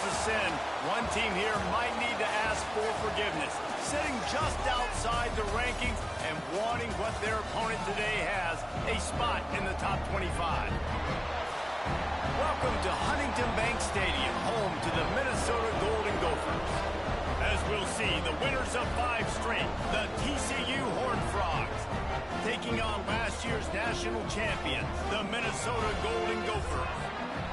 a sin, one team here might need to ask for forgiveness. Sitting just outside the rankings and wanting what their opponent today has, a spot in the top 25. Welcome to Huntington Bank Stadium, home to the Minnesota Golden Gophers. As we'll see, the winners of 5 straight, the TCU Horned Frogs, taking on last year's national champions, the Minnesota Golden Gophers.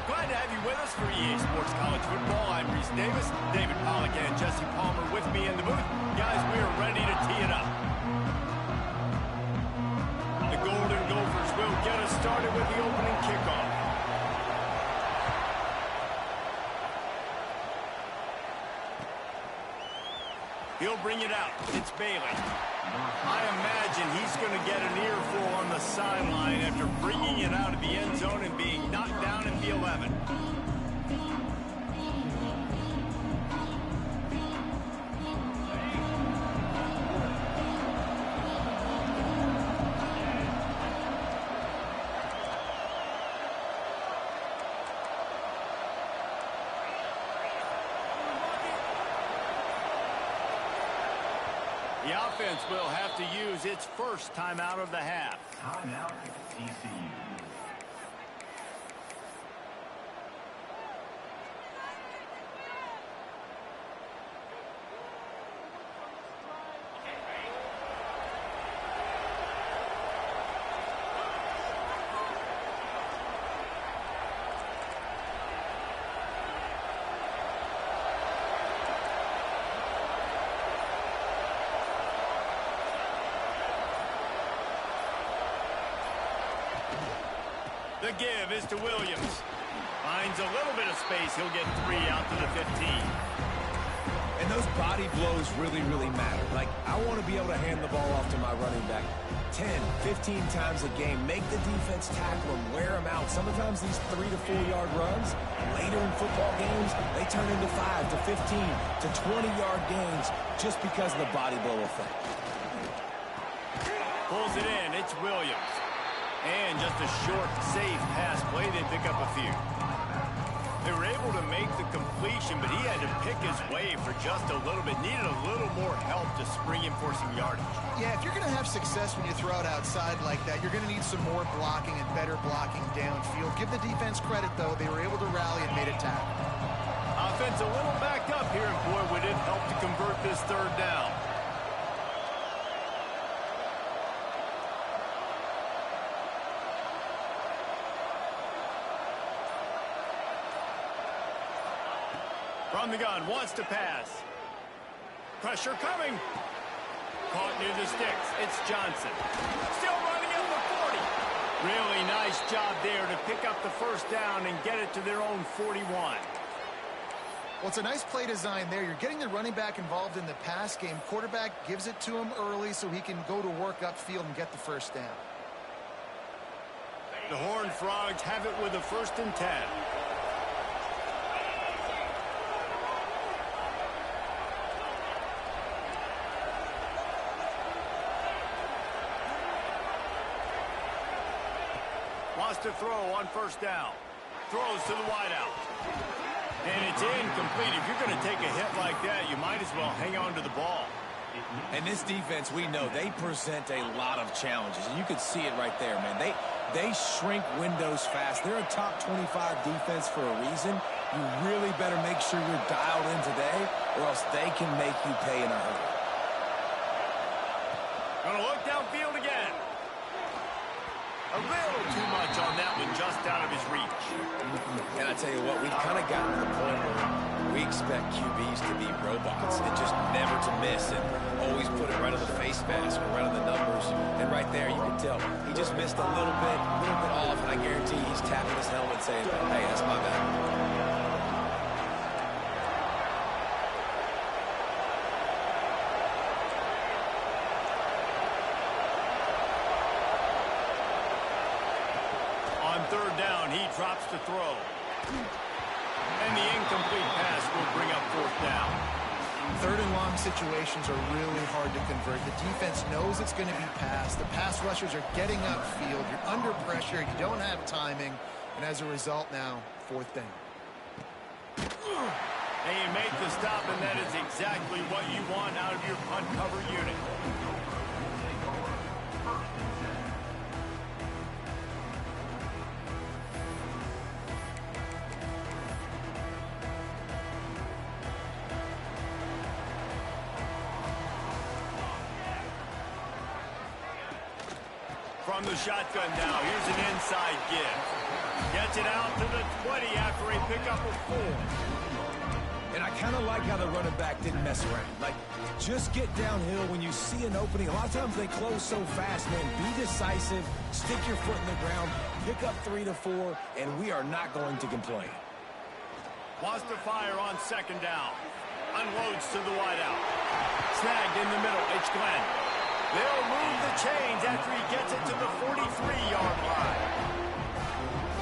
Glad to have you with us for EA Sports College Football. I'm Reese Davis, David Pollack and Jesse Palmer with me in the booth. Guys, we are ready to tee it up. The Golden Gophers will get us started with the opening kickoff. He'll bring it out. It's Bailey. I imagine he's going to get an earful on the sideline after bringing it out of the end zone and being knocked down at the 11. The offense will have to use its first timeout of the half. Timeout, TCU. The give is to Williams. Finds a little bit of space. He'll get 3 out to the 15. And those body blows really, really matter. Like, I want to be able to hand the ball off to my running back 10, 15 times a game. Make the defense tackle him, wear him out. Sometimes these 3 to 4 yard runs, later in football games, they turn into 5 to 15 to 20-yard gains just because of the body blow effect. Pulls it in. It's Williams. And just a short, safe pass play. They pick up a few. They were able to make the completion, but he had to pick his way for just a little bit. Needed a little more help to spring him for some yardage. Yeah, if you're going to have success when you throw it outside like that, you're going to need some more blocking and better blocking downfield. Give the defense credit, though. They were able to rally and made a tackle. Offense a little backed up here, and boy, would it help to convert this third down. From the gun, wants to pass. Pressure coming. Caught near the sticks. It's Johnson. Still running at the 40. Really nice job there to pick up the first down and get it to their own 41. Well, it's a nice play design there. You're getting the running back involved in the pass game. Quarterback gives it to him early so he can go to work upfield and get the first down. The Horned Frogs have it with a 1st and 10. Wants to throw on 1st down. Throws to the wideout. And it's incomplete. If you're going to take a hit like that, you might as well hang on to the ball. And this defense, we know, they present a lot of challenges. And you can see it right there, man. They shrink windows fast. They're a top 25 defense for a reason. You really better make sure you're dialed in today, or else they can make you pay in a hurry. Gonna look downfield again. A little too much on that one, just out of his reach. And I tell you what, we've kind of gotten to the point where we expect QBs to be robots and just never to miss and always put it right on the face mask or right on the numbers. And right there, you can tell he just missed a little bit off, and I guarantee he's tapping his helmet saying, hey, that's my bad. Third down, he drops to throw. And the incomplete pass will bring up 4th down. 3rd and long situations are really hard to convert. The defense knows it's going to be passed. The pass rushers are getting upfield. You're under pressure. You don't have timing. And as a result now, 4th down. And you make the stop, and that is exactly what you want out of your punt cover unit. From the shotgun now, here's an inside give. Gets it out to the 20 after a pickup of 4. And I kind of like how the running back didn't mess around. Like, just get downhill when you see an opening. A lot of times they close so fast, man. Be decisive, stick your foot in the ground, pick up 3 to 4, and we are not going to complain. Wants to fire on second down. Unloads to the wideout. Snagged in the middle, it's Glenn. They'll move the chains after he gets it to the 43-yard line.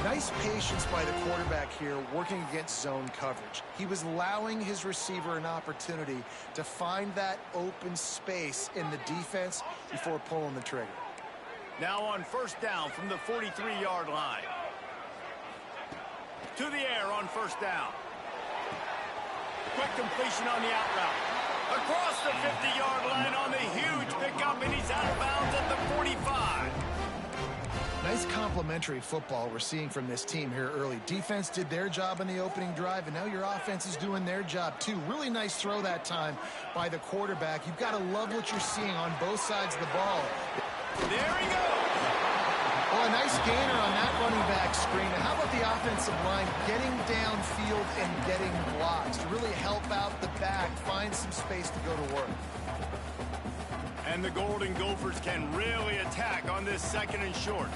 Nice patience by the quarterback here working against zone coverage. He was allowing his receiver an opportunity to find that open space in the defense before pulling the trigger. Now on first down from the 43-yard line. To the air on first down. Quick completion on the out route. Across the 50-yard line on the huge pickup, and he's out of bounds at the 45. Nice complementary football we're seeing from this team here early. Defense did their job in the opening drive, and now your offense is doing their job too. Really nice throw that time by the quarterback. You've got to love what you're seeing on both sides of the ball. There he goes. Well, a nice gainer on that running back screen. And how about the offensive line getting downfield and getting blocks to really help out the back, find some space to go to work. And the Golden Gophers can really attack on this second and short.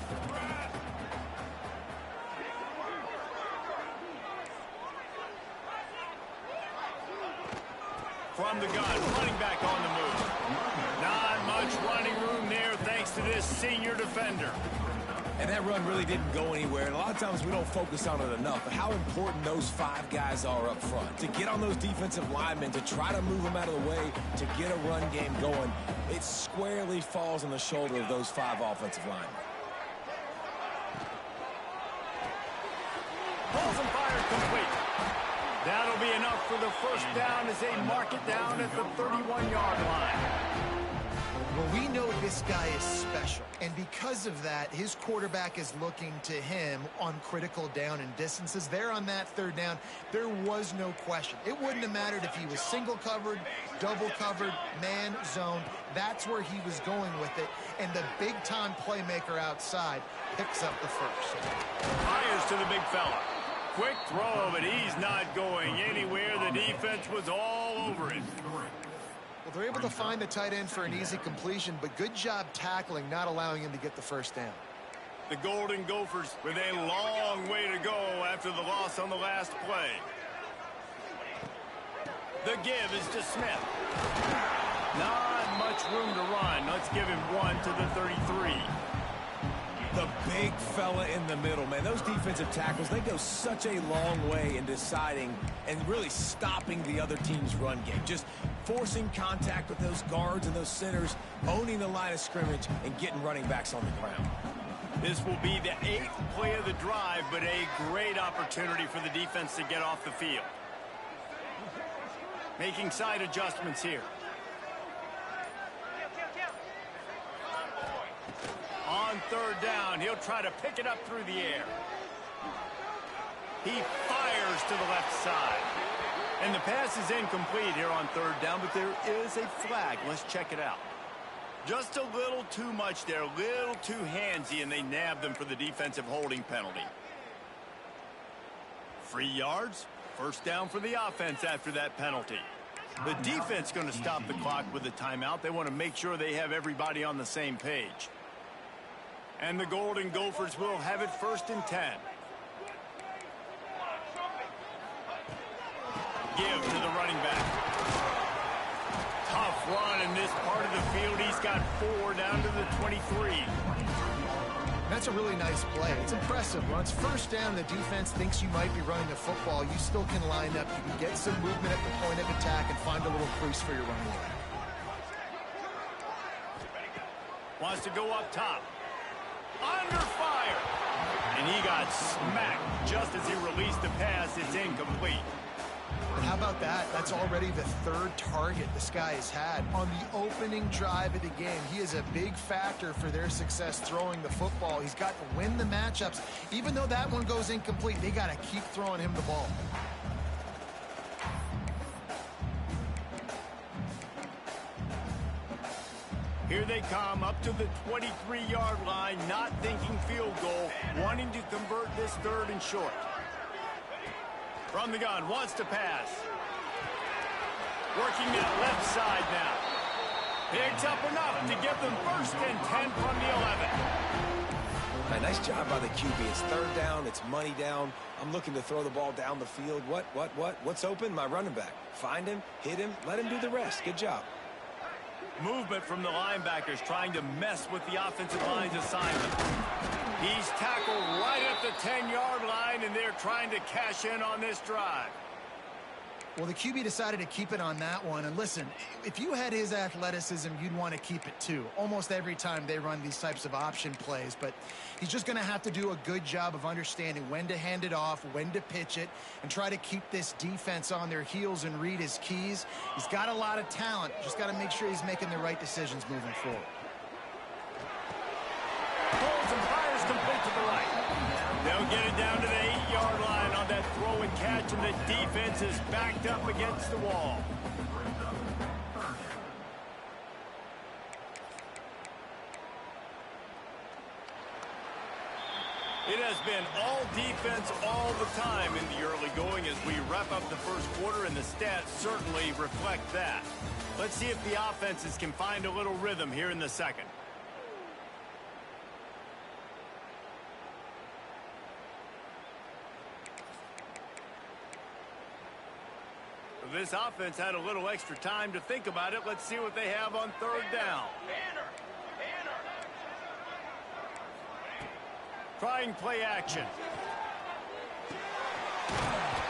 From the gun, running back on the move. Not much running room there thanks to this senior defender. And that run really didn't go anywhere. And a lot of times we don't focus on it enough. But how important those 5 guys are up front. To get on those defensive linemen, to try to move them out of the way, to get a run game going, it squarely falls on the shoulder of those 5 offensive linemen. Pulls and fires complete. That'll be enough for the first down as they mark it down at the 31-yard line. Well, we know this guy is special, and because of that, his quarterback is looking to him on critical down and distances. There on that third down, there was no question. It wouldn't have mattered if he was single covered, double covered, man, zone. That's where he was going with it, and the big-time playmaker outside picks up the first. Fires to the big fella. Quick throw, but he's not going anywhere. The defense was all over it. Well, they're able to find the tight end for an easy completion, but good job tackling, not allowing him to get the first down. The Golden Gophers with a long way to go after the loss on the last play. The give is to Smith. Not much room to run. Let's give him 1 to the 33. The big fella in the middle, man. Those defensive tackles, they go such a long way in deciding and really stopping the other team's run game. Just forcing contact with those guards and those centers, owning the line of scrimmage, and getting running backs on the ground. This will be the 8th play of the drive, but a great opportunity for the defense to get off the field. Making side adjustments here. On third down, he'll try to pick it up through the air. He fires to the left side. And the pass is incomplete here on third down, but there is a flag. Let's check it out. Just a little too much there, a little too handsy, and they nab them for the defensive holding penalty. 3 yards, first down for the offense after that penalty. The defense going to stop the clock with a timeout. They want to make sure they have everybody on the same page. And the Golden Gophers will have it 1st and 10. Give to the running back. Tough run in this part of the field. He's got 4 down to the 23. That's a really nice play. It's impressive. Once first down, the defense thinks you might be running the football. You still can line up. You can get some movement at the point of attack and find a little crease for your running back. Wants to go up top. Under fire. And he got smacked just as he released the pass. It's incomplete. And how about that? That's already the third target this guy has had on the opening drive of the game. He is a big factor for their success throwing the football. He's got to win the matchups. Even though that one goes incomplete, they got to keep throwing him the ball. Here they come up to the 23-yard line, not thinking field goal, wanting to convert this third and short. From the gun, wants to pass. Working that left side now. Picks up enough to give them first and 10 from the 11. Nice job by the QB. It's third down. It's money down. I'm looking to throw the ball down the field. What's open? My running back. Find him, hit him, let him do the rest. Good job. Movement from the linebackers trying to mess with the offensive line's assignment. He's tackled right at the 10-yard line, and they're trying to cash in on this drive. Well, the QB decided to keep it on that one. And listen, if you had his athleticism, you'd want to keep it too. Almost every time they run these types of option plays. But he's just going to have to do a good job of understanding when to hand it off, when to pitch it, and try to keep this defense on their heels and read his keys. He's got a lot of talent. Just got to make sure he's making the right decisions moving forward. Pulls and fires complete to the right. They'll get it down to the 8-yard line on that throw and catch, and the defense is backed up against the wall. It has been all defense all the time in the early going as we wrap up the first quarter, and the stats certainly reflect that. Let's see if the offenses can find a little rhythm here in the second. This offense had a little extra time to think about it. Let's see what they have on third down. Trying play action.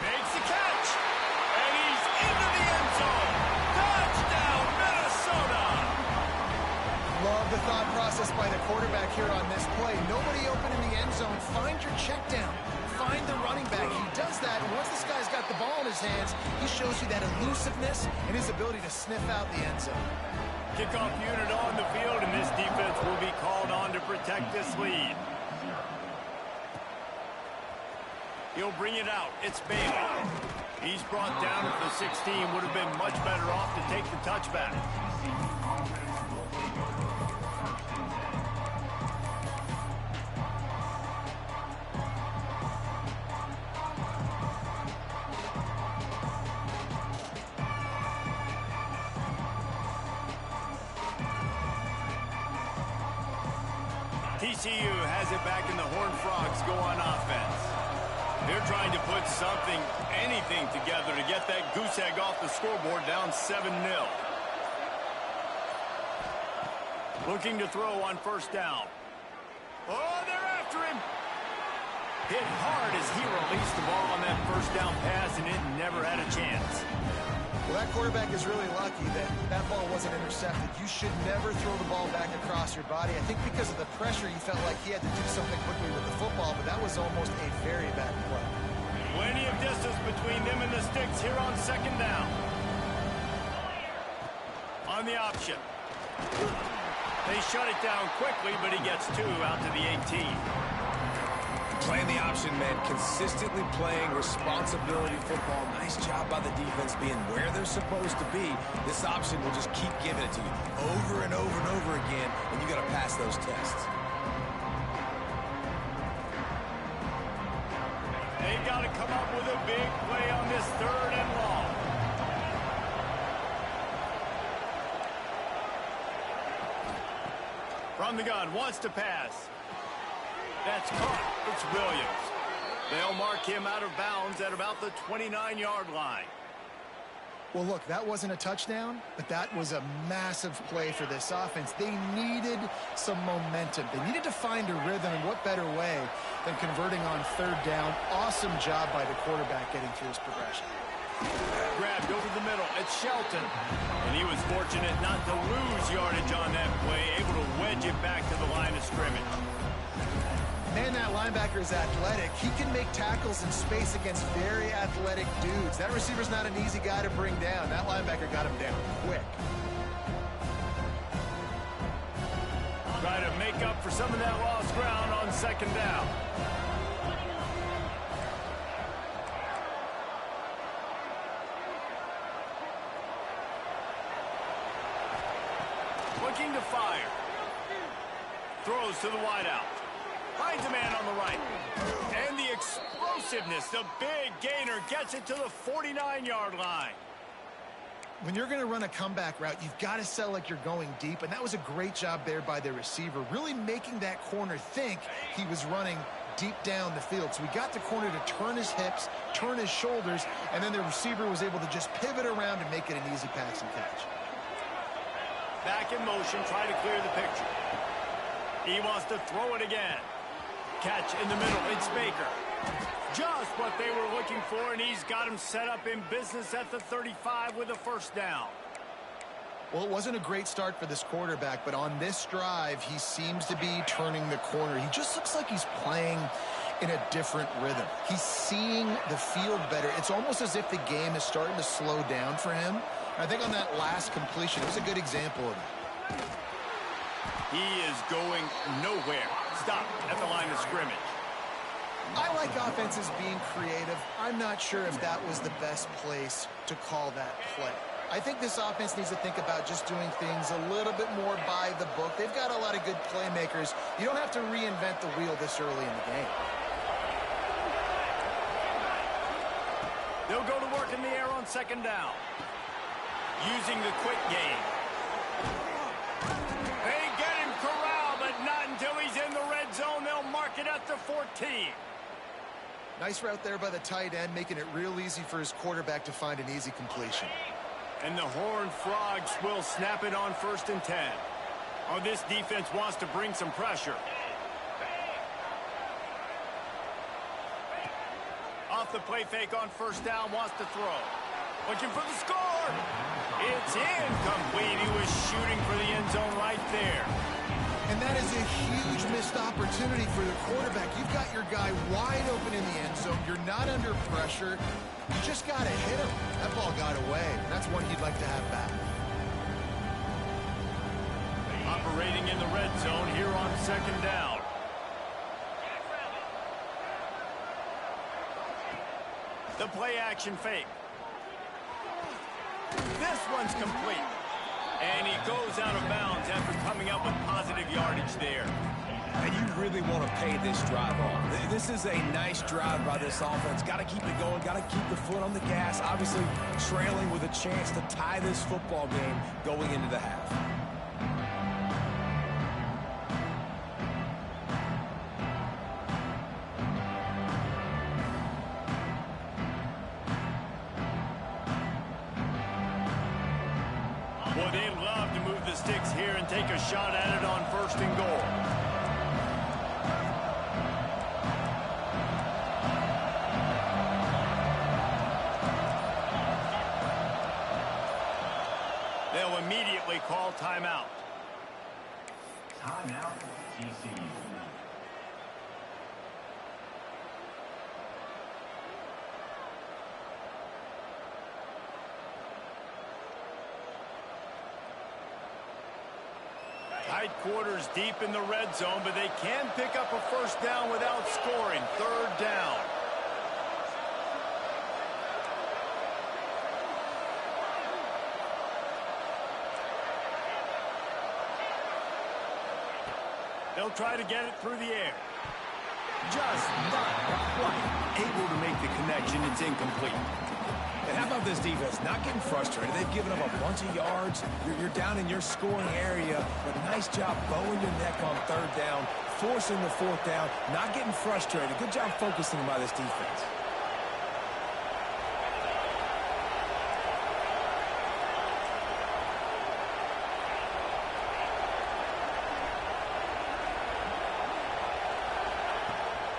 Makes the catch. And he's into the end zone. Touchdown, Minnesota. Love the thought process by the quarterback here on this play. Nobody open in the end zone. Find your check down. Find the running back. He does that, and once this guy's got the ball in his hands, he shows you that elusiveness and his ability to sniff out the end zone. Kickoff unit on the field, and this defense will be called on to protect this lead. He'll bring it out. It's Bailey. He's brought down at the 16. Would have been much better off to take the touchback. TCU has it back, and the Horned Frogs go on offense. They're trying to put something, anything together to get that goose egg off the scoreboard, down 7-0. Looking to throw on first down. Oh, they're after him. Hit hard as he released the ball on that first down pass, and it never had a chance. Well, that quarterback is really lucky that that ball wasn't intercepted. You should never throw the ball back across your body. I think because of the pressure, you felt like he had to do something quickly with the football, but that was almost a very bad play. Plenty of distance between them and the sticks here on second down. On the option. They shut it down quickly, but he gets two out to the 18. Playing the option, man. Consistently playing responsibility football. Nice job by the defense being where they're supposed to be. This option will just keep giving it to you over and over and over again, and you got to pass those tests. They got to come up with a big play on this third and long. From the gun, wants to pass. That's caught. It's Williams. They'll mark him out of bounds at about the 29-yard line. Well, look, that wasn't a touchdown, but that was a massive play for this offense. They needed some momentum. They needed to find a rhythm, and what better way than converting on third down. Awesome job by the quarterback getting through his progression. Grabbed over the middle. It's Shelton. And he was fortunate not to lose yardage on that play, able to wedge it back to the line of scrimmage. Man, that linebacker is athletic. He can make tackles in space against very athletic dudes. That receiver's not an easy guy to bring down. That linebacker got him down quick. Try to make up for some of that lost ground on second down. Looking to fire. Throws to the wideout. Finds a man on the right. And the explosiveness, the big gainer, gets it to the 49-yard line. When you're going to run a comeback route, you've got to sell like you're going deep, and that was a great job there by the receiver, really making that corner think he was running deep down the field. So he got the corner to turn his hips, turn his shoulders, and then the receiver was able to just pivot around and make it an easy pass and catch. Back in motion, try to clear the picture. He wants to throw it again. Catch in the middle, it's Baker. Just what they were looking for, and he's got him set up in business at the 35 with a first down. Well, it wasn't a great start for this quarterback, but on this drive, he seems to be turning the corner. He just looks like he's playing in a different rhythm. He's seeing the field better. It's almost as if the game is starting to slow down for him. I think on that last completion, it was a good example of it. He is going nowhere. Stop at the line of scrimmage. I like offenses being creative. I'm not sure if that was the best place to call that play. I think this offense needs to think about just doing things a little bit more by the book. They've got a lot of good playmakers. You don't have to reinvent the wheel this early in the game. They'll go to work in the air on second down. Using the quick game. They get him corralled, but not until he's in the red zone. They'll mark it at the 14. Nice route there by the tight end, making it real easy for his quarterback to find an easy completion. And the Horned Frogs will snap it on 1st and 10. Oh, this defense wants to bring some pressure. Off the play fake on first down, wants to throw. Looking for the score. It's incomplete. He was shooting for the end zone right there. And that is a huge missed opportunity for the quarterback. You've got your guy wide open in the end zone. You're not under pressure. You just got to hit him. That ball got away. That's one he'd like to have back. Operating in the red zone here on second down. The play action fake. This one's complete. And he goes out of bounds after coming up with positive yardage there. And you really want to pay this drive off. This is a nice drive by this offense. Got to keep it going. Got to keep the foot on the gas. Obviously trailing with a chance to tie this football game going into the half. Well, they'd love to move the sticks here and take a shot at it on 1st and goal. They'll immediately call timeout. Timeout, TCU. Tight quarters deep in the red zone, but they can pick up a first down without scoring. 3rd down. They'll try to get it through the air. Just not quite able to make the connection. It's incomplete. And how about this defense? Not getting frustrated. They've given up a bunch of yards. You're down in your scoring area, but nice job bowing your neck on 3rd down, forcing the 4th down, not getting frustrated. Good job focusing by this defense.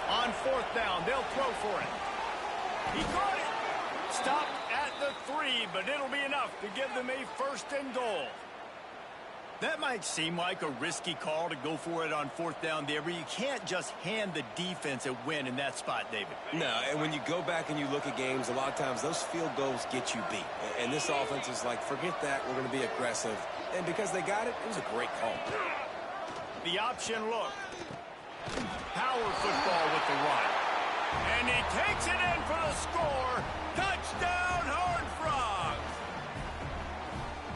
On 4th down, they'll throw for it. He caught it. Stopped at the 3, but it'll be enough to give them a 1st and goal. That might seem like a risky call to go for it on fourth down there, but you can't just hand the defense a win in that spot, David. No, and when you go back and you look at games, a lot of times those field goals get you beat. And this offense is like, forget that, we're going to be aggressive. And because they got it, it was a great call. The option look. Power football with the run. And he takes it in for the score. Touchdown, Horned Frogs!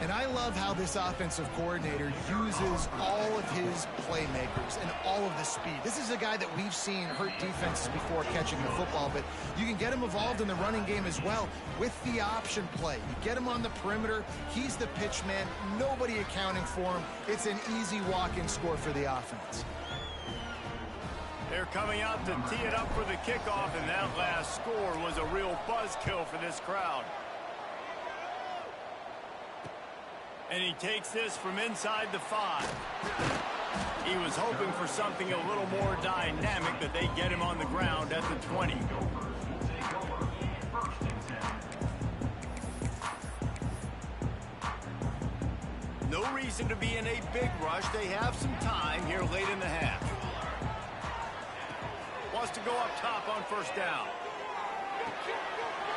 And I love how this offensive coordinator uses all of his playmakers and all of the speed. This is a guy that we've seen hurt defenses before catching the football, but you can get him involved in the running game as well with the option play. You get him on the perimeter. He's the pitch man. Nobody accounting for him. It's an easy walk-in score for the offense. They're coming out to tee it up for the kickoff, and that last score was a real buzzkill for this crowd. And he takes this from inside the 5. He was hoping for something a little more dynamic, but they get him on the ground at the 20. No reason to be in a big rush. They have some time here late in the half. Wants to go up top on first down.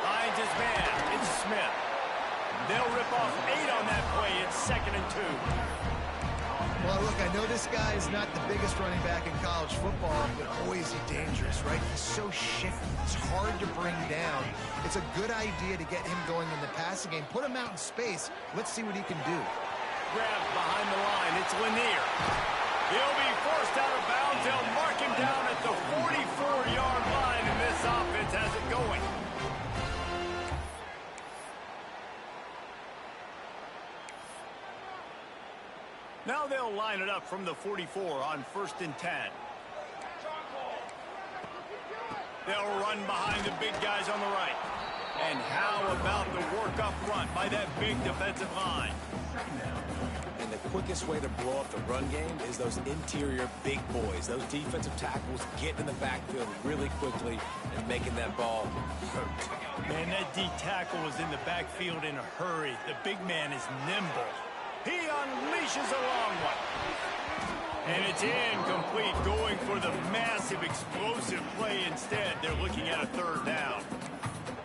Finds his man. It's Smith. They'll rip off 8 on that play. It's 2nd and 2. Well, look, I know this guy is not the biggest running back in college football, but boy, is he dangerous, right? He's so shifty. He's hard to bring down. It's a good idea to get him going in the passing game. Put him out in space. Let's see what he can do. Grabs behind the line. It's Lanier. He'll be forced out of bounds. They'll mark him down at the 44-yard line, and this offense has it going. Now they'll line it up from the 44 on 1st and 10. They'll run behind the big guys on the right. And how about the work up front by that big defensive line? And the quickest way to blow up the run game is those interior big boys. Those defensive tackles getting in the backfield really quickly and making that ball hurt. Man, that D tackle was in the backfield in a hurry. The big man is nimble. He unleashes a long one. And it's incomplete, going for the massive explosive play instead. They're looking at a 3rd down.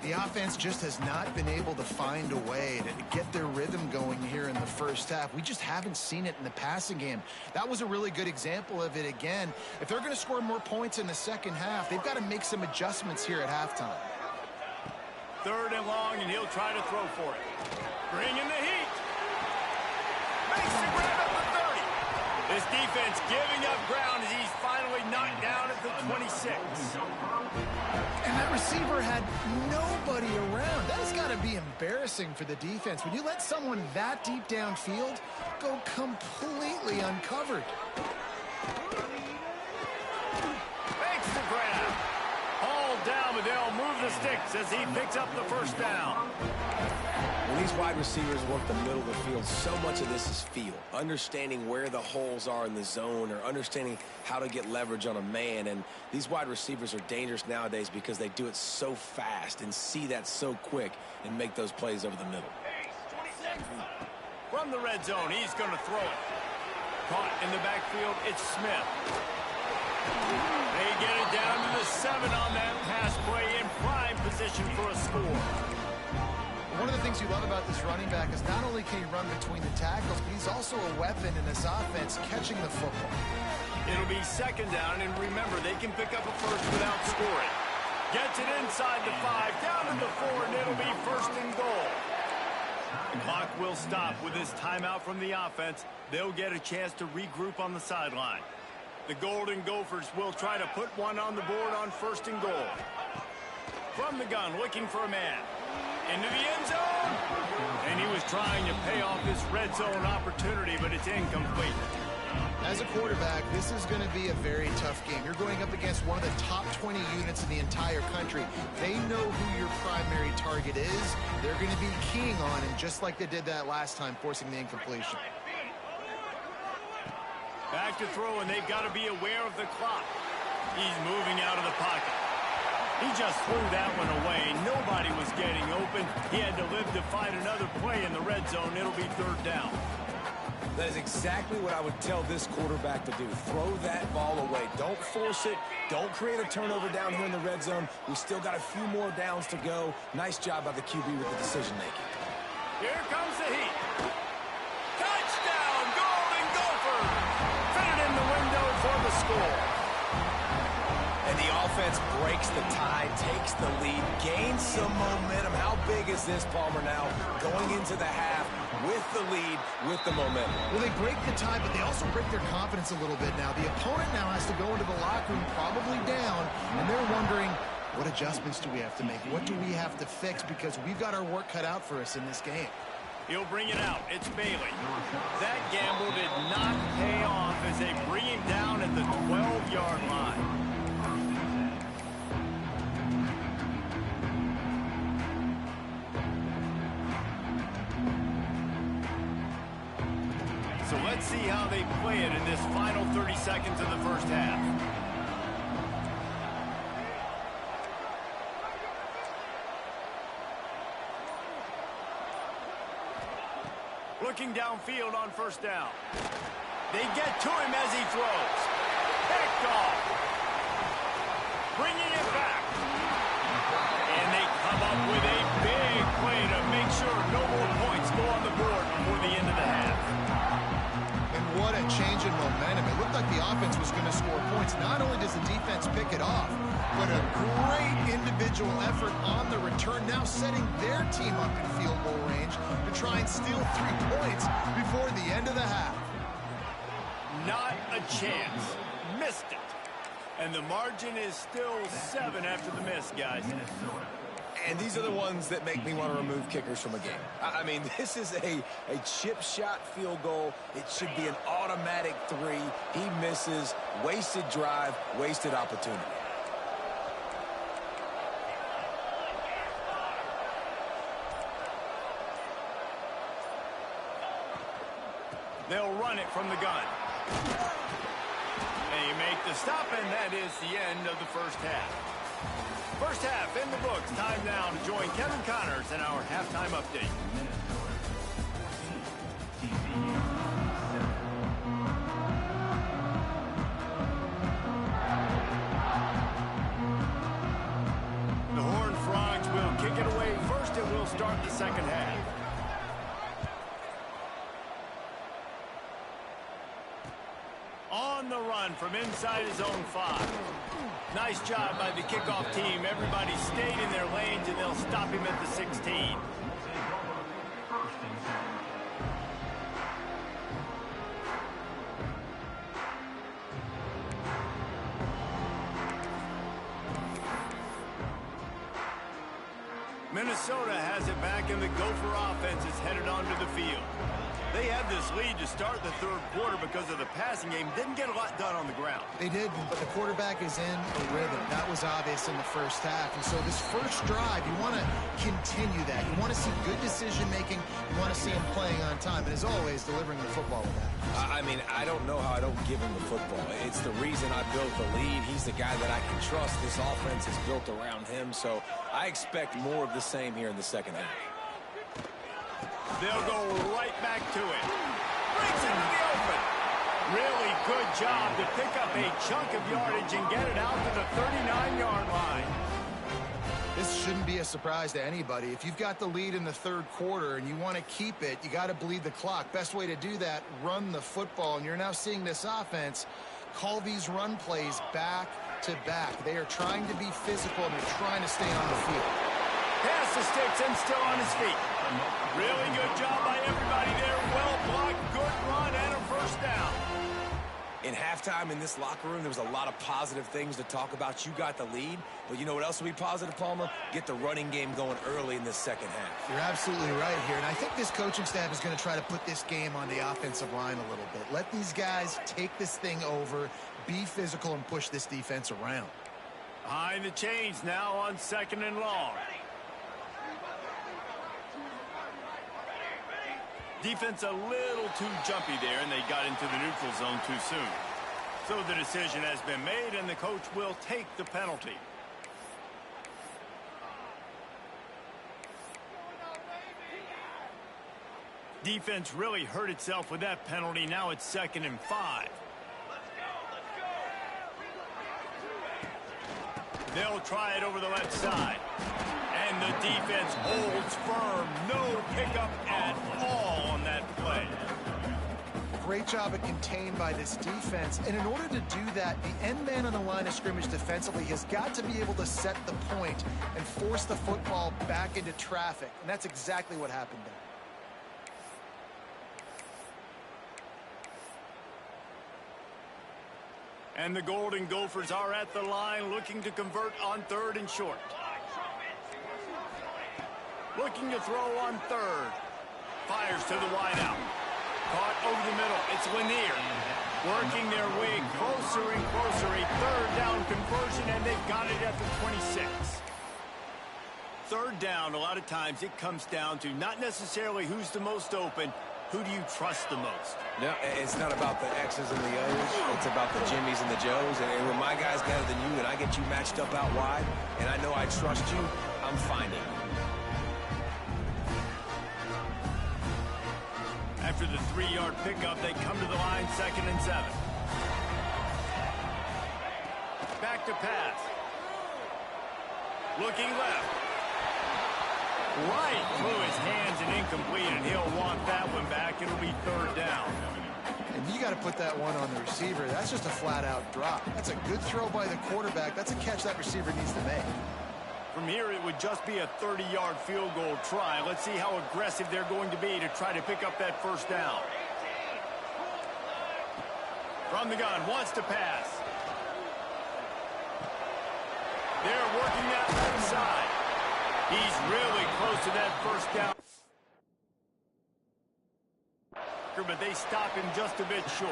The offense just has not been able to find a way to get their rhythm going here in the first half. We just haven't seen it in the passing game. That was a really good example of it again. If they're going to score more points in the second half, they've got to make some adjustments here at halftime. 3rd and long, and he'll try to throw for it. Bring in the heat. Makes the grab at the 30. This defense giving up ground as he's finally knocked down at the 26. And that receiver had nobody around. That has got to be embarrassing for the defense. When you let someone that deep downfield go completely uncovered. Makes the grab. Hauled down, but they'll move the sticks as he picks up the 1st down. When these wide receivers work the middle of the field, so much of this is feel. Understanding where the holes are in the zone or understanding how to get leverage on a man. And these wide receivers are dangerous nowadays because they do it so fast and see that so quick and make those plays over the middle. From the red zone, he's going to throw it. Caught in the backfield, it's Smith. They get it down to the 7 on that pass play in prime position for a score. One of the things you love about this running back is not only can he run between the tackles, but he's also a weapon in this offense catching the football. It'll be 2nd down, and remember, they can pick up a first without scoring. Gets it inside the 5, down to the 4, and it'll be 1st and goal. The clock will stop with this timeout from the offense. They'll get a chance to regroup on the sideline. The Golden Gophers will try to put one on the board on 1st and goal. From the gun, looking for a man. Into the end zone. And he was trying to pay off this red zone opportunity, but it's incomplete. As a quarterback, this is going to be a very tough game. You're going up against one of the top 20 units in the entire country. They know who your primary target is. They're going to be keying on him, just like they did that last time, forcing the incompletion. Back to throw, and they've got to be aware of the clock. He's moving out of the pocket. He just threw that one away. Nobody was getting open. He had to live to fight another play in the red zone. It'll be 3rd down. That is exactly what I would tell this quarterback to do. Throw that ball away. Don't force it. Don't create a turnover down here in the red zone. We still got a few more downs to go. Nice job by the QB with the decision-making. Here comes the heat. Touchdown, Golden Gophers! Fitted in the window for the score. And the offense breaks the tie, takes the lead, gains some momentum. How big is this, Palmer, now going into the half with the lead, with the momentum? Well, they break the tie, but they also break their confidence a little bit now. The opponent now has to go into the locker room probably down, and they're wondering, what adjustments do we have to make? What do we have to fix? Because we've got our work cut out for us in this game. He'll bring it out. It's Bailey. That gamble did not pay off as they bring him down at the 12-yard line. So let's see how they play it in this final 30 seconds of the first half. Looking downfield on first down. They get to him as he throws. Picked off. Bringing it back. And they come up with a big play to make sure no more points go on the board before the end of the half. And what a change in momentum. It looked like the offense was going to score points. Not only does the defense pick it off, but a great individual effort on the return, now setting their team up in field goal range to try and steal 3 points before the end of the half. Not a chance. Missed it. And the margin is still 7 after the miss, guys. And these are the ones that make me want to remove kickers from a game. I mean, this is a chip shot field goal. It should be an automatic 3. He misses. Wasted drive, wasted opportunity. They'll run it from the gun. They make the stop, and that is the end of the first half. First half in the books. Time now to join Kevin Connors in our halftime update. The Horned Frogs will kick it away first, and we'll start the second half. On the run from inside his own 5. Nice job by the kickoff team. Everybody stayed in their lanes, and they'll stop him at the 16. Minnesota has it back, and the Gopher offense is headed onto the field. They had this lead to start the third quarter because of the passing game. Didn't get a lot done on the ground. They did, but the quarterback is in a rhythm. That was obvious in the first half. And so this first drive, you want to continue that. You want to see good decision-making. You want to see him playing on time. And as always, delivering the football with that. I mean, I don't know how I don't give him the football. It's the reason I built the lead. He's the guy that I can trust. This offense is built around him. So I expect more of the same here in the second half. They'll go right back to it. Brings it to the open. Really good job to pick up a chunk of yardage and get it out to the 39-yard line. This shouldn't be a surprise to anybody. If you've got the lead in the third quarter and you want to keep it, you got to bleed the clock. Best way to do that, run the football. And you're now seeing this offense call these run plays back to back. They are trying to be physical, and they're trying to stay on the field. Pass the sticks and still on his feet. Really good job by everybody there. Well blocked, good run, and a first down. In halftime in this locker room, there was a lot of positive things to talk about. You got the lead, but you know what else will be positive, Palmer? Get the running game going early in this second half. You're absolutely right here, and I think this coaching staff is going to try to put this game on the offensive line a little bit. Let these guys take this thing over, be physical, and push this defense around. Behind the chains now on second and long. Defense a little too jumpy there, and they got into the neutral zone too soon. So the decision has been made, and the coach will take the penalty. Defense really hurt itself with that penalty. Now it's 2nd and 5. They'll try it over the left side. And the defense holds firm. No pickup at all on that play. Great job of contained by this defense. And in order to do that, the end man on the line of scrimmage defensively has got to be able to set the point and force the football back into traffic. And that's exactly what happened there. And the Golden Gophers are at the line looking to convert on 3rd and short. Looking to throw on 3rd. Fires to the wideout. Caught over the middle. It's Lanier. Working their way closer and closer. A 3rd down conversion, and they've got it at the 26. 3rd down, a lot of times it comes down to not necessarily who's the most open. Who do you trust the most? No, it's not about the X's and the O's. It's about the Jimmies and the Joes. And when my guy's better than you and I get you matched up out wide, and I know I trust you, I'm finding you. After the 3-yard pickup, they come to the line 2nd and 7. Back to pass. Looking left. Right through his hands and incomplete, and he'll want that one back. It'll be 3rd down. And you got to put that one on the receiver. That's just a flat-out drop. That's a good throw by the quarterback. That's a catch that receiver needs to make. From here, it would just be a 30-yard field goal try. Let's see how aggressive they're going to be to try to pick up that 1st down. From the gun, wants to pass. They're working that left side. He's really close to that 1st down. But they stop him just a bit short.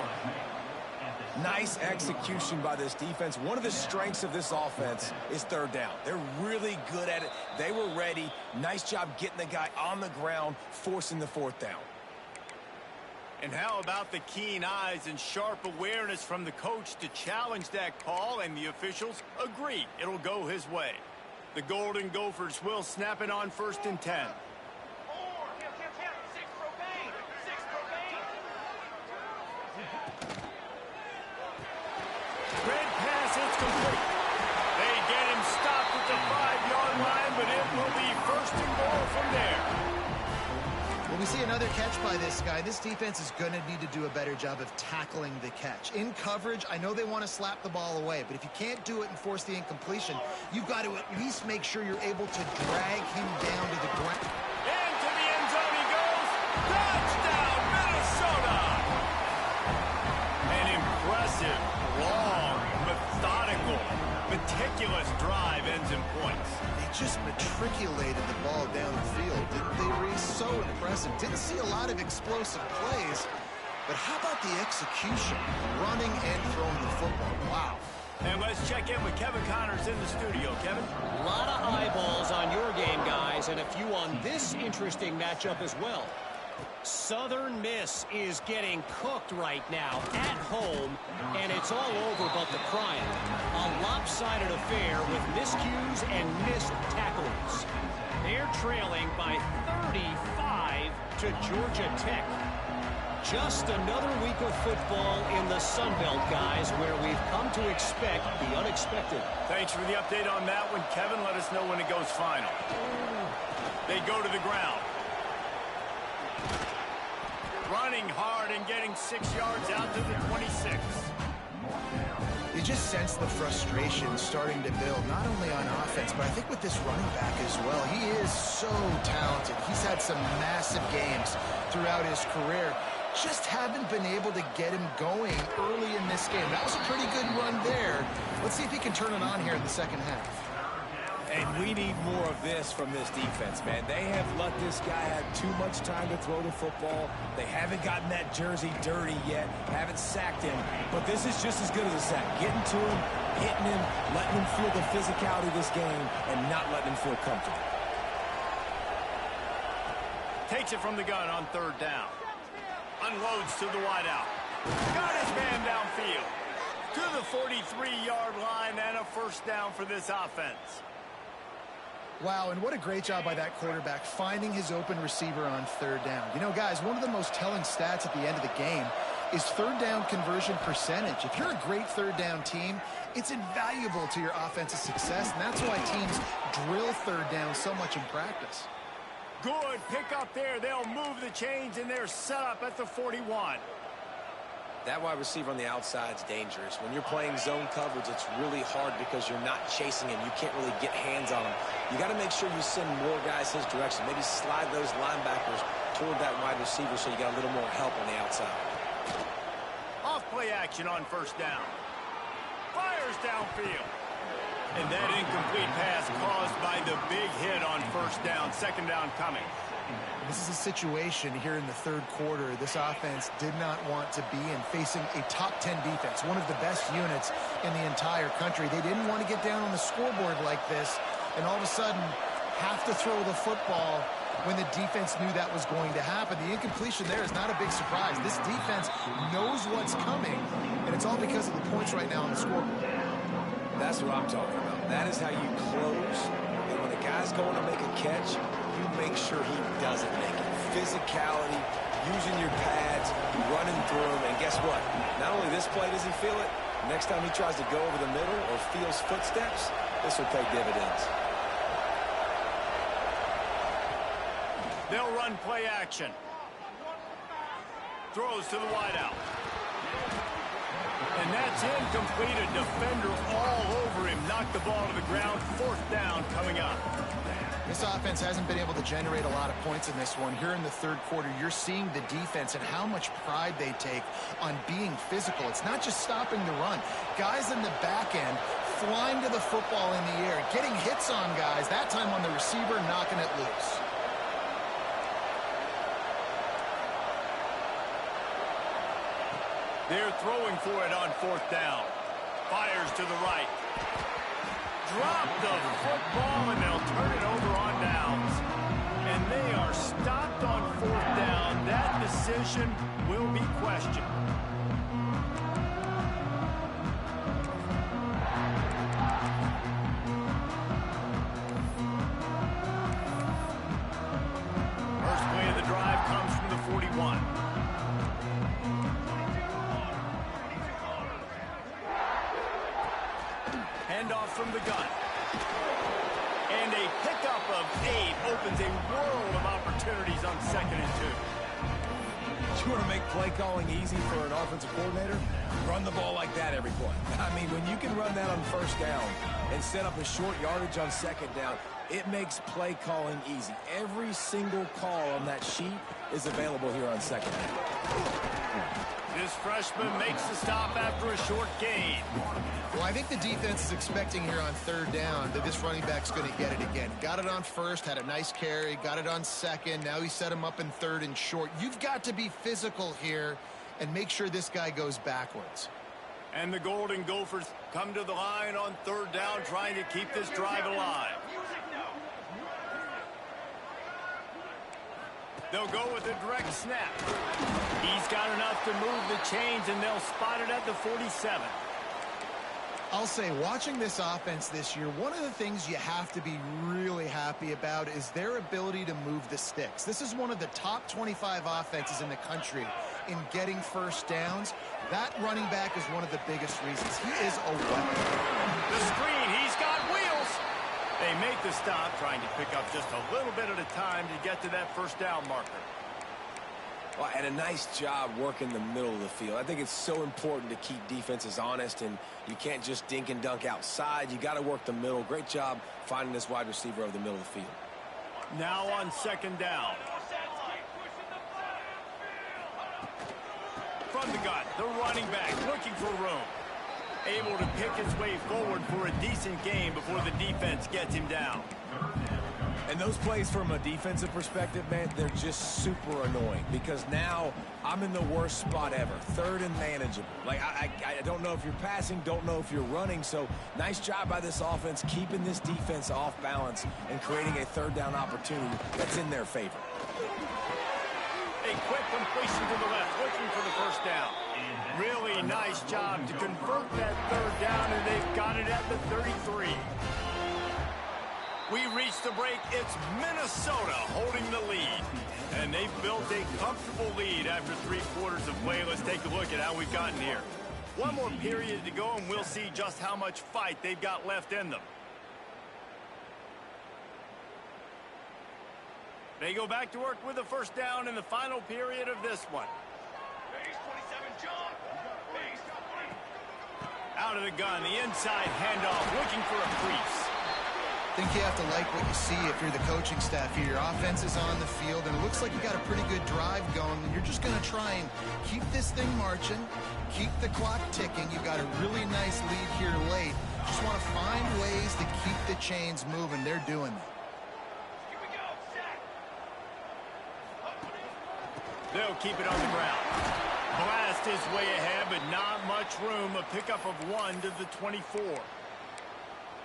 Nice execution by this defense. One of the strengths of this offense is 3rd down. They're really good at it. They were ready. Nice job getting the guy on the ground, forcing the 4th down. And how about the keen eyes and sharp awareness from the coach to challenge that call, and the officials agree it'll go his way. The Golden Gophers will snap it on 1st and 10. Red pass, it's complete. They get him stopped at the 5-yard line, but it will be 1st and goal from there. When we see another catch by this guy, this defense is going to need to do a better job of tackling the catch. In coverage, I know they want to slap the ball away, but if you can't do it and force the incompletion, you've got to at least make sure you're able to drag him down to the ground. And to the end zone he goes. Touchdown, Minnesota! An impressive, long, methodical, meticulous drive ends in points. They just matriculated the ball down the field, didn't they, Reese? So impressive. Didn't see a lot of explosive plays, but how about the execution? Running and throwing the football. Wow. And let's check in with Kevin Connors in the studio. Kevin? A lot of eyeballs on your game, guys, and a few on this interesting matchup as well. Southern Miss is getting cooked right now at home, and it's all over but the crying. A lopsided affair with miscues and missed tackles. They're trailing by 35 to Georgia Tech. Just another week of football in the Sun Belt, guys, where we've come to expect the unexpected. Thanks for the update on that one, Kevin. Let us know when it goes final. They go to the ground. Running hard and getting 6 yards out to the 26. You just sense the frustration starting to build, not only on offense, but I think with this running back as well. He is so talented. He's had some massive games throughout his career. Just haven't been able to get him going early in this game. That was a pretty good run there. Let's see if he can turn it on here in the second half. And we need more of this from this defense, man. They have let this guy have too much time to throw the football. They haven't gotten that jersey dirty yet, haven't sacked him. But this is just as good as a sack. Getting to him, hitting him, letting him feel the physicality of this game, and not letting him feel comfortable. Takes it from the gun on 3rd down. Unloads to the wideout. Got his man downfield. To the 43-yard line and a 1st down for this offense. Wow, and what a great job by that quarterback finding his open receiver on third down. You know, guys, one of the most telling stats at the end of the game is third down conversion percentage. If you're a great third down team, it's invaluable to your offensive success, and that's why teams drill third down so much in practice. Good pick up there. They'll move the chains, and they're set up at the 41. That wide receiver on the outside is dangerous. When you're playing zone coverage, it's really hard because you're not chasing him. You can't really get hands on him. You got to make sure you send more guys his direction. Maybe slide those linebackers toward that wide receiver so you got a little more help on the outside. Off play action on first down. Fires downfield. And that incomplete pass caused by the big hit on first down. Second down coming. This is a situation here in the third quarter this offense did not want to be in, facing a top 10 defense, one of the best units in the entire country. They didn't want to get down on the scoreboard like this and all of a sudden have to throw the football when the defense knew that was going to happen. The incompletion there is not a big surprise. This defense knows what's coming, and it's all because of the points right now on the scoreboard. That's what I'm talking about. That is how you close. And when a guy's going to make a catch, you make sure he doesn't make it. Physicality, using your pads, running through them, and guess what? Not only this play does he feel it, next time he tries to go over the middle or feels footsteps, this will pay dividends. They'll run play action. Throws to the wideout. And that's incomplete. A defender all over him. Knocked the ball to the ground. Fourth down coming up. This offense hasn't been able to generate a lot of points in this one. Here in the third quarter, you're seeing the defense and how much pride they take on being physical. It's not just stopping the run. Guys in the back end flying to the football in the air, getting hits on guys, that time on the receiver, knocking it loose. They're throwing for it on fourth down. Fires to the right. Drop the football, and they'll turn it over on downs. And they are stopped on fourth down. That decision will be questioned. First play of the drive comes from the 41. Handoff from the gun. And a pickup of 8 opens a world of opportunities on 2nd and 2. You want to make play calling easy for an offensive coordinator? Run the ball like that every play. I mean, when you can run that on first down and set up a short yardage on second down, it makes play calling easy. Every single call on that sheet is available here on second down. This freshman makes the stop after a short gain. Well, I think the defense is expecting here on third down that this running back's going to get it again. Got it on first, had a nice carry, got it on second. Now he set him up in third and short. You've got to be physical here and make sure this guy goes backwards. And the Golden Gophers come to the line on third down, trying to keep this drive alive. They'll go with a direct snap. He's got enough to move the chains, and they'll spot it at the 47. I'll say, watching this offense this year, one of the things you have to be really happy about is their ability to move the sticks. This is one of the top 25 offenses in the country in getting first downs. That running back is one of the biggest reasons. He is a weapon. The screen, he's got wheels. They make the stop, trying to pick up just a little bit at a time to get to that first down marker. Well, and a nice job working the middle of the field. I think it's so important to keep defenses honest, and you can't just dink and dunk outside. You got to work the middle. Great job finding this wide receiver over the middle of the field. Now on second down. From the gun, the running back looking for room. Able to pick his way forward for a decent game before the defense gets him down. And those plays from a defensive perspective, man, they're just super annoying because now I'm in the worst spot ever. Third and manageable. Like, I don't know if you're passing, don't know if you're running. So nice job by this offense keeping this defense off balance and creating a third down opportunity that's in their favor. A quick completion to the left, looking for the first down. Really nice job to convert that third down, and they've got it at the 33. We reach the break. It's Minnesota holding the lead. And they've built a comfortable lead after 3 quarters of play. Let's take a look at how we've gotten here. One more period to go, and we'll see just how much fight they've got left in them. They go back to work with a first down in the final period of this one. Out of the gun, the inside handoff, looking for a crease. I think you have to like what you see if you're the coaching staff here. Your offense is on the field, and it looks like you got a pretty good drive going, and you're just going to try and keep this thing marching, keep the clock ticking. You've got a really nice lead here late. Just want to find ways to keep the chains moving. They're doing that. They'll keep it on the ground. Blast his way ahead, but not much room. A pickup of 1 to the 24.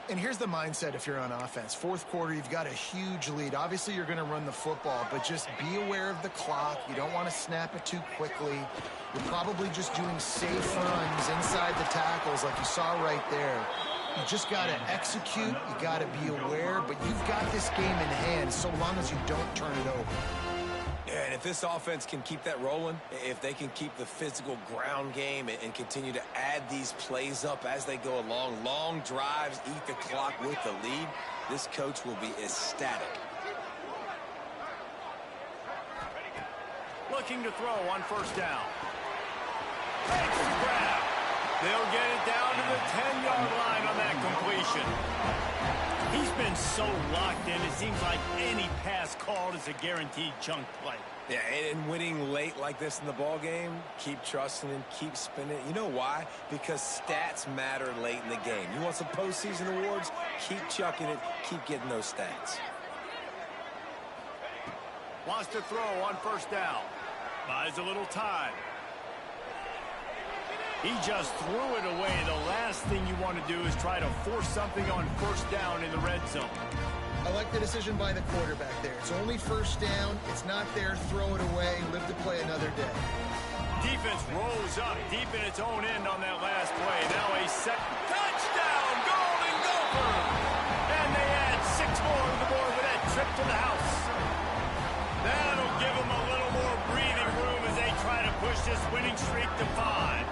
And here's the mindset if you're on offense. Fourth quarter, you've got a huge lead. Obviously, you're going to run the football, but just be aware of the clock. You don't want to snap it too quickly. You're probably just doing safe runs inside the tackles like you saw right there. You just got to execute. You got to be aware, but you've got this game in hand so long as you don't turn it over. Yeah, and if this offense can keep that rolling, if they can keep the physical ground game and continue to add these plays up as they go along, long drives, eat the clock with the lead, this coach will be ecstatic. Looking to throw on first down. Takes the grab. They'll get it down to the 10-yard line on that completion. He's been so locked in, it seems like any pass called is a guaranteed chunk play. Yeah, and winning late like this in the ball game, keep trusting him, keep spinning. You know why? Because stats matter late in the game. You want some postseason awards? Keep chucking it, keep getting those stats. Wants to throw on first down. Buys a little time. He just threw it away. The last thing you want to do is try to force something on first down in the red zone. I like the decision by the quarterback there. It's only first down. It's not there. Throw it away. Live to play another day. Defense rolls up deep in its own end on that last play. Now a second touchdown, Golden Gophers! And they add 6 more to the board with that trip to the house. That'll give them a little more breathing room as they try to push this winning streak to 5.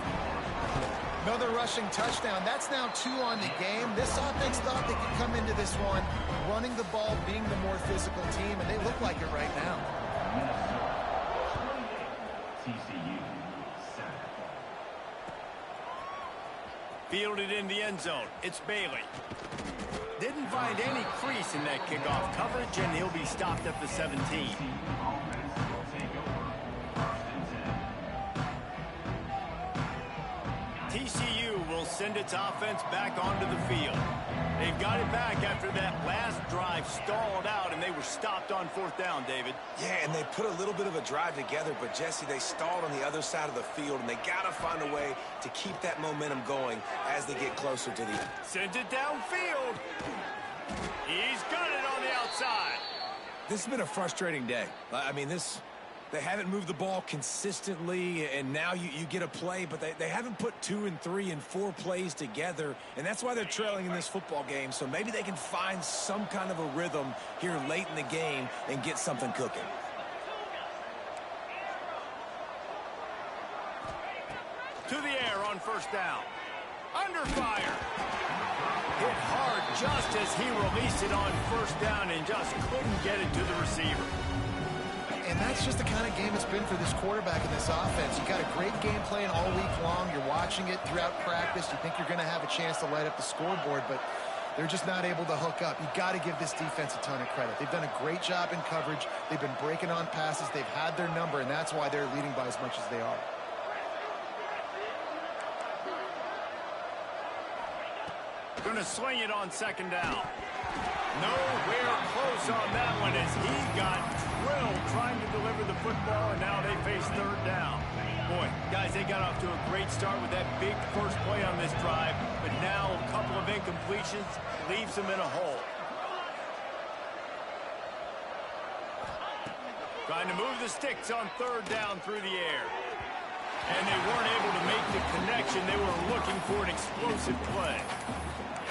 Another rushing touchdown. That's now 2 on the game. This offense thought they could come into this one running the ball, being the more physical team, and they look like it right now. TCU, Fielded in the end zone. It's Bailey. Didn't find any crease in that kickoff coverage, and he'll be stopped at the 17. TCU will send its offense back onto the field. They've got it back after that last drive stalled out, and they were stopped on fourth down, David. Yeah, and they put a little bit of a drive together, but, Jesse, they stalled on the other side of the field, and they got to find a way to keep that momentum going as they get closer to the end. Sends it downfield. He's got it on the outside. This has been a frustrating day. I mean, they haven't moved the ball consistently, and now you get a play, but they haven't put 2 and 3 and 4 plays together, and that's why they're trailing in this football game. So maybe they can find some kind of a rhythm here late in the game and get something cooking. To the air on first down. Under fire. Hit hard just as he released it on first down and just couldn't get it to the receiver. And that's just the kind of game it's been for this quarterback in this offense. You got a great game plan all week long. You're watching it throughout practice. You think you're going to have a chance to light up the scoreboard, but they're just not able to hook up. You got to give this defense a ton of credit. They've done a great job in coverage. They've been breaking on passes. They've had their number, and that's why they're leading by as much as they are. Going to swing it on second down. Nowhere close on that one as he got drilled trying to deliver the football, and now they face third down. Boy, guys, they got off to a great start with that big first play on this drive, but now a couple of incompletions leaves them in a hole. Trying to move the sticks on third down through the air. And they weren't able to make the connection. They were looking for an explosive play.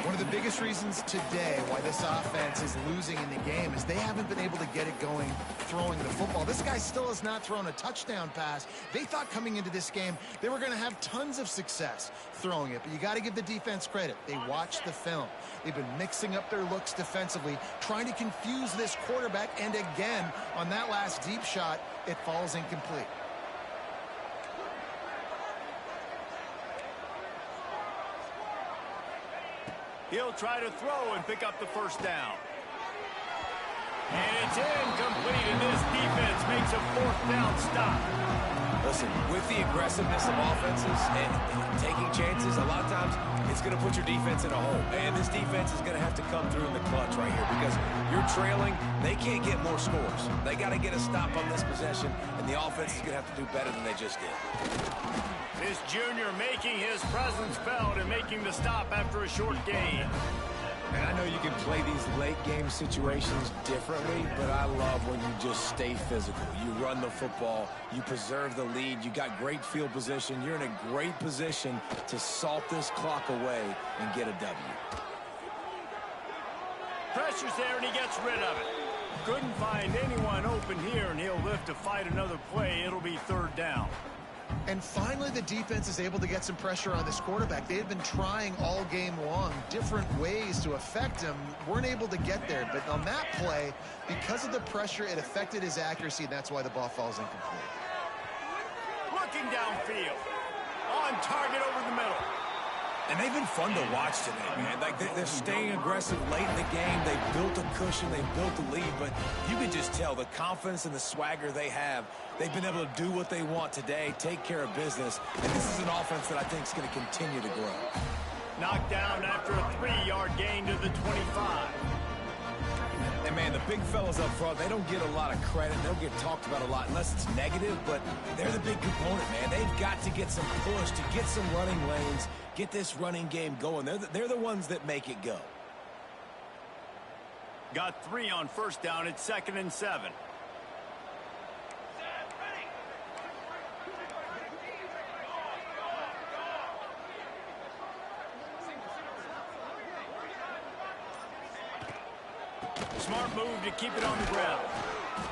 One of the biggest reasons today why this offense is losing in the game is they haven't been able to get it going throwing the football. This guy still has not thrown a touchdown pass. They thought coming into this game they were going to have tons of success throwing it, but you got to give the defense credit. They watched the film. They've been mixing up their looks defensively, trying to confuse this quarterback, and again, on that last deep shot, it falls incomplete. He'll try to throw and pick up the first down. And it's incomplete, and this defense makes a fourth down stop. Listen, with the aggressiveness of offenses and taking chances, a lot of times it's going to put your defense in a hole. And this defense is going to have to come through in the clutch right here because you're trailing. They can't get more scores. They got to get a stop on this possession, and the offense is going to have to do better than they just did. This junior making his presence felt and making the stop after a short gain. And I know you can play these late-game situations differently, but I love when you just stay physical. You run the football, you preserve the lead, you got great field position, you're in a great position to salt this clock away and get a W. Pressure's there, and he gets rid of it. Couldn't find anyone open here, and he'll lift to fight another play. It'll be third down. And finally, the defense is able to get some pressure on this quarterback. They had been trying all game long different ways to affect him. Weren't able to get there. But on that play, because of the pressure, it affected his accuracy, and that's why the ball falls incomplete. Looking downfield. On target over the middle. And they've been fun to watch today, man. Like, they're staying aggressive late in the game. They've built a cushion. They've built a lead. But you can just tell the confidence and the swagger they have. They've been able to do what they want today, take care of business. And this is an offense that I think is going to continue to grow. Knocked down after a 3-yard gain to the 25. And, man, the big fellas up front, they don't get a lot of credit. They'll get talked about a lot unless it's negative, but they're the big component, man. They've got to get some push to get some running lanes, get this running game going. They're the ones that make it go. Got 3 on first down. It's 2nd and 7. Smart move to keep it on the ground.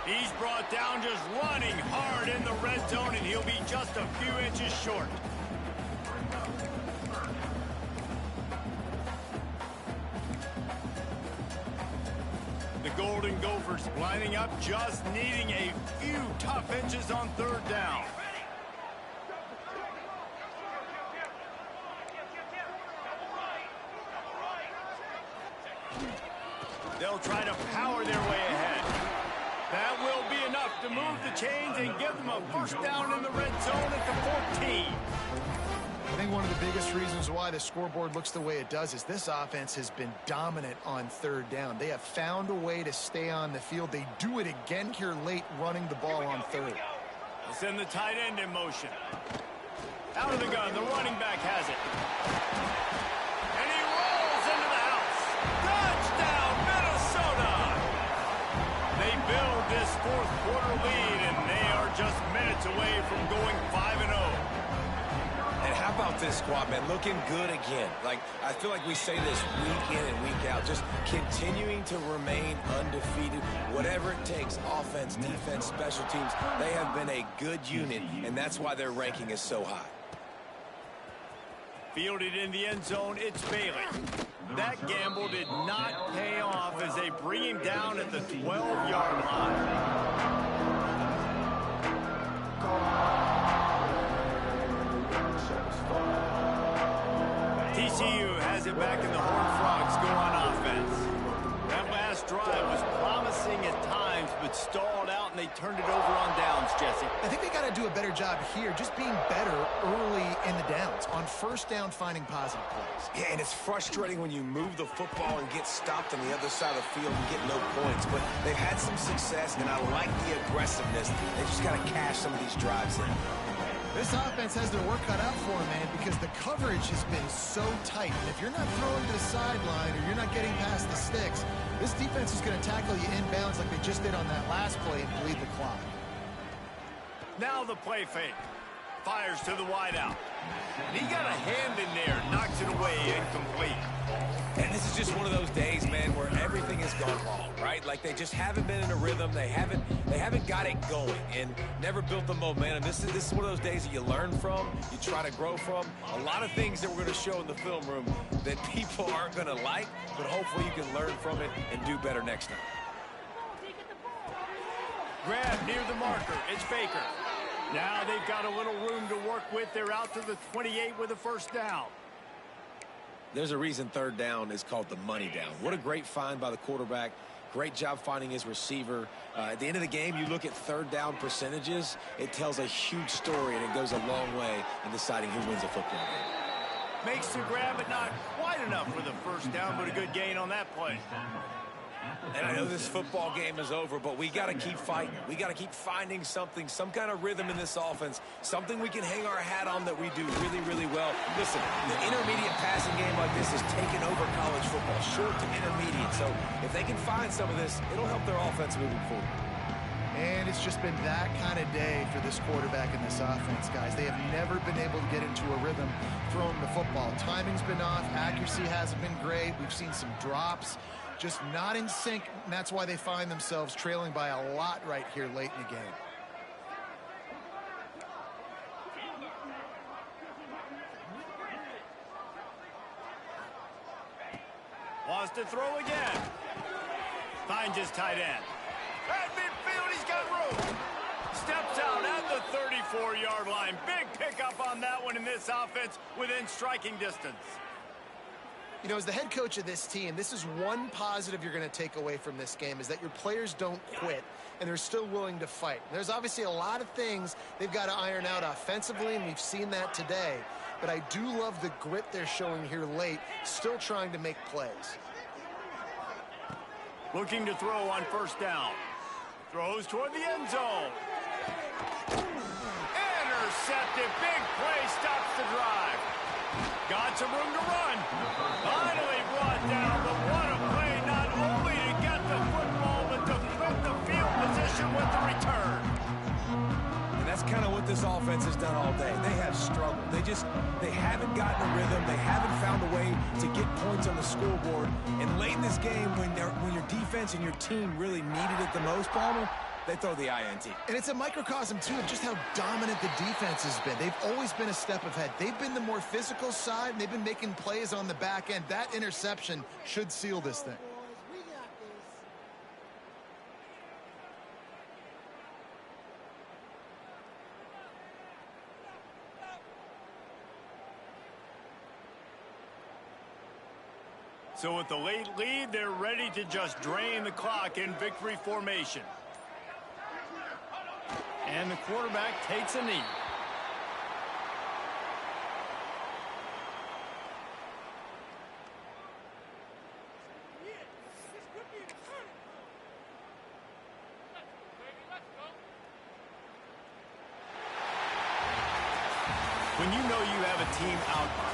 He's brought down just running hard in the red zone, and he'll be just a few inches short. The Golden Gophers lining up, just needing a few tough inches on third down. They'll try to power their way ahead. That will be enough to move the chains and give them a first down in the red zone at the 14. I think one of the biggest reasons why the scoreboard looks the way it does is this offense has been dominant on third down. They have found a way to stay on the field. They do it again here late, running the ball on third. They'll send the tight end in motion. Out of the gun, the running back has it. And he rolls into the house. Touchdown, Minnesota! They build this fourth quarter lead, and they are just minutes away from going 5-0. And how about this squad, man? Looking good again. Like, I feel like we say this week in and week out, just continuing to remain undefeated. Whatever it takes, offense, defense, special teams, they have been a good unit, and that's why their ranking is so high. Fielded in the end zone, it's Bailey. That gamble did not pay off as they bring him down at the 12-yard line. TCU has it back, and the Horned Frogs go on offense. That last drive was promising at times, but stalled out, and they turned it over on downs, Jesse. I think they got to do a better job here, just being better early in the downs. On first down, finding positive plays. Yeah, and it's frustrating when you move the football and get stopped on the other side of the field and get no points. But they've had some success, and I like the aggressiveness. They just got to cash some of these drives in. This offense has their work cut out for them, man, because the coverage has been so tight. And if you're not throwing to the sideline or you're not getting past the sticks, this defense is going to tackle you inbounds like they just did on that last play and bleed the clock. Now the play fake. Fires to the wideout. And he got a hand in there, knocks it away, incomplete. And this is just one of those days, man, where everything has gone wrong, right? Like they just haven't been in a rhythm. They haven't got it going and never built the momentum. This is one of those days that you learn from, you try to grow from. A lot of things that we're going to show in the film room that people aren't going to like, but hopefully you can learn from it and do better next time. Grab near the marker. It's Baker. Now they've got a little room to work with. They're out to the 28 with a first down. There's a reason third down is called the money down. What a great find by the quarterback. Great job finding his receiver. At the end of the game, you look at third down percentages. It tells a huge story, and it goes a long way in deciding who wins a football game. Makes the grab, but not quite enough for the first down, but a good gain on that play. And I know this football game is over, but we got to keep fighting. We got to keep finding something, some kind of rhythm in this offense, something we can hang our hat on that we do really, really well. Listen, the intermediate passing game like this is taking over college football, short to intermediate. So if they can find some of this, it'll help their offense moving forward. And it's just been that kind of day for this quarterback and this offense, guys. They have never been able to get into a rhythm throwing the football. Timing's been off. Accuracy hasn't been great. We've seen some drops. Just not in sync, and that's why they find themselves trailing by a lot right here late in the game. Wants to throw again. Finds his tight end. At midfield, he's got room. Steps out at the 34-yard line. Big pickup on that one in this offense within striking distance. You know, as the head coach of this team, this is one positive you're going to take away from this game, is that your players don't quit, and they're still willing to fight. There's obviously a lot of things they've got to iron out offensively, and we've seen that today. But I do love the grit they're showing here late, still trying to make plays. Looking to throw on first down. Throws toward the end zone. Intercepted. Big play stops the drive. Got some room to run. Finally brought down, but what a play, not only to get the football, but to flip the field position with the return. And that's kind of what this offense has done all day. They have struggled. They haven't gotten a rhythm. They haven't found a way to get points on the scoreboard. And late in this game, when your defense and your team really needed it the most, Palmer, they throw the INT. And it's a microcosm, too, of just how dominant the defense has been. They've always been a step ahead. They've been the more physical side, and they've been making plays on the back end. That interception should seal this thing. So with the late lead, they're ready to just drain the clock in victory formation. And the quarterback takes a knee. When you know you have a team out